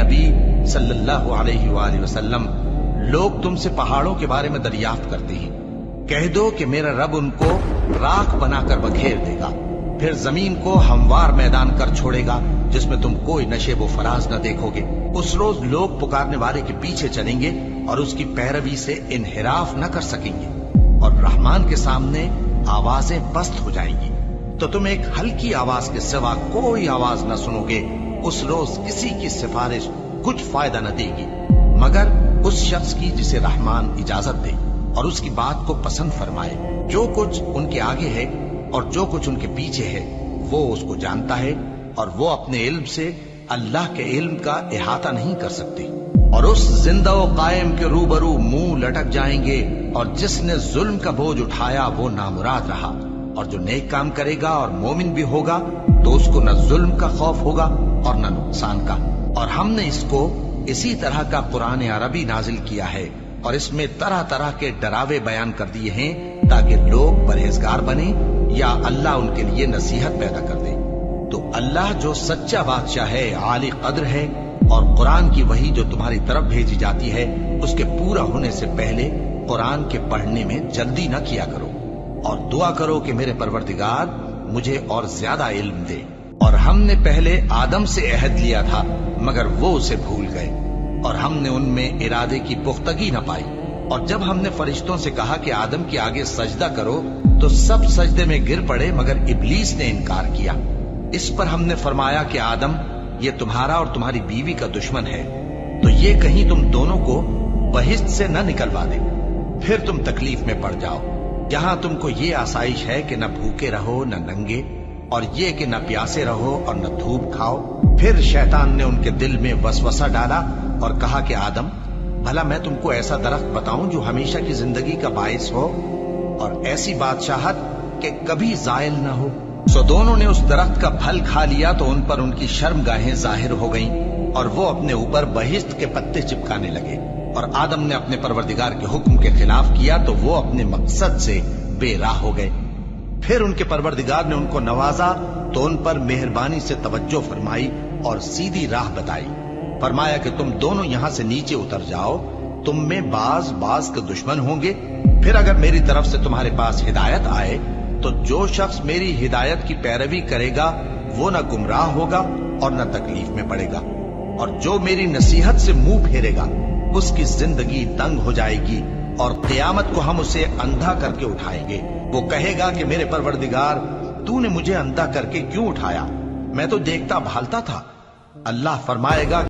نبی صلی اللہ علیہ وآلہ وسلم، لوگ تم سے پہاڑوں کے بارے میں دریافت کرتے ہیں، کہہ دو کہ میرا رب ان کو راکھ بنا کر بکھیر دے گا، پھر زمین کو ہموار میدان کر چھوڑے گا جس میں تم کوئی نشیب و فراز نہ دیکھو گے۔ اس روز لوگ پکارنے والے کے پیچھے چلیں گے اور اس کی پیروی سے انحراف نہ کر سکیں گے، اور رحمان کے سامنے آوازیں پست ہو جائیں گی تو تم ایک ہلکی آواز کے سوا کوئی آواز نہ سنو گے۔ اس روز کسی کی سفارش کچھ فائدہ نہ دے گی مگر اس شخص کی جسے رحمان اجازت دے اور اس کی بات کو پسند فرمائے۔ جو کچھ ان کے آگے ہے اور جو کچھ ان کے پیچھے ہے وہ اس کو جانتا ہے، اور وہ اپنے علم سے اللہ کے علم کا احاطہ نہیں کر سکتے۔ اور اس زندہ و قائم کے روبرو منہ لٹک جائیں گے، اور جس نے ظلم کا بوجھ اٹھایا وہ نامراد رہا، اور جو نیک کام کرے گا اور مومن بھی ہوگا تو اس کو نہ ظلم کا خوف ہوگا اور نہ نقصان کا۔ اور ہم نے اس کو اسی طرح کا قرآن عربی نازل کیا ہے، اور اس میں طرح طرح کے ڈراوے بیان کر دیے ہیں تاکہ لوگ پرہیزگار بنیں یا اللہ ان کے لیے نصیحت پیدا کر دے۔ تو اللہ جو سچا بادشاہ ہے، عالی قدر ہے، اور قرآن کی وحی جو تمہاری طرف بھیجی جاتی ہے اس کے پورا ہونے سے پہلے قرآن کے پڑھنے میں جلدی نہ کیا کرو، اور دعا کرو کہ میرے پروردگار مجھے اور زیادہ علم دے۔ اور ہم نے پہلے آدم سے عہد لیا تھا مگر وہ اسے بھول گئے، اور ہم نے ان میں ارادے کی پختگی نہ پائی۔ اور جب ہم نے فرشتوں سے کہا کہ آدم کے آگے سجدہ کرو تو سب سجدے میں گر پڑے مگر ابلیس نے انکار کیا۔ اس پر ہم نے فرمایا کہ آدم، یہ تمہارا اور تمہاری بیوی کا دشمن ہے، تو یہ کہیں تم دونوں کو بہشت سے نہ نکلوا دے، پھر تم تکلیف میں پڑ جاؤ۔ جہاں تم کو یہ آسائش ہے کہ نہ بھوکے رہو نہ ننگے، اور یہ کہ نہ پیاسے رہو اور نہ دھوپ کھاؤ۔ پھر شیطان نے ان کے دل میں وسوسہ ڈالا اور کہا کہ آدم، بھلا میں تم کو ایسا درخت بتاؤں جو ہمیشہ کی زندگی کا باعث ہو اور ایسی بادشاہت کہ کبھی زائل نہ ہو؟ سو دونوں نے اس درخت کا پھل کھا لیا تو ان پر ان کی شرم گاہیں ظاہر ہو گئیں، اور وہ اپنے اوپر بہشت کے پتے چپکانے لگے۔ اور آدم نے اپنے پروردگار کے حکم کے خلاف کیا تو وہ اپنے مقصد سے بے راہ ہو گئے۔ پھر ان کے پروردگار نے ان کو نوازا تو ان پر مہربانی سے توجہ فرمائی اور سیدھی راہ بتائی۔ فرمایا کہ تم دونوں یہاں سے نیچے اتر جاؤ، تم میں بعض کے دشمن ہوں گے، پھر اگر میری طرف سے تمہارے پاس ہدایت آئے تو جو شخص میری ہدایت کی پیروی کرے گا وہ نہ گمراہ ہوگا اور نہ تکلیف میں پڑے گا، اور جو میری نصیحت سے منہ پھیرے گا اس کی زندگی تنگ ہو جائے گی، اور قیامت کو ہم اسے اندھا کر کے اٹھائیں گے۔ وہ کہے گا کہ میرے پروردگار، تو نے مجھے اندھا کر کے کیوں اٹھایا؟ میں تو دیکھتا بھالتا تھا۔ اللہ فرمائے گا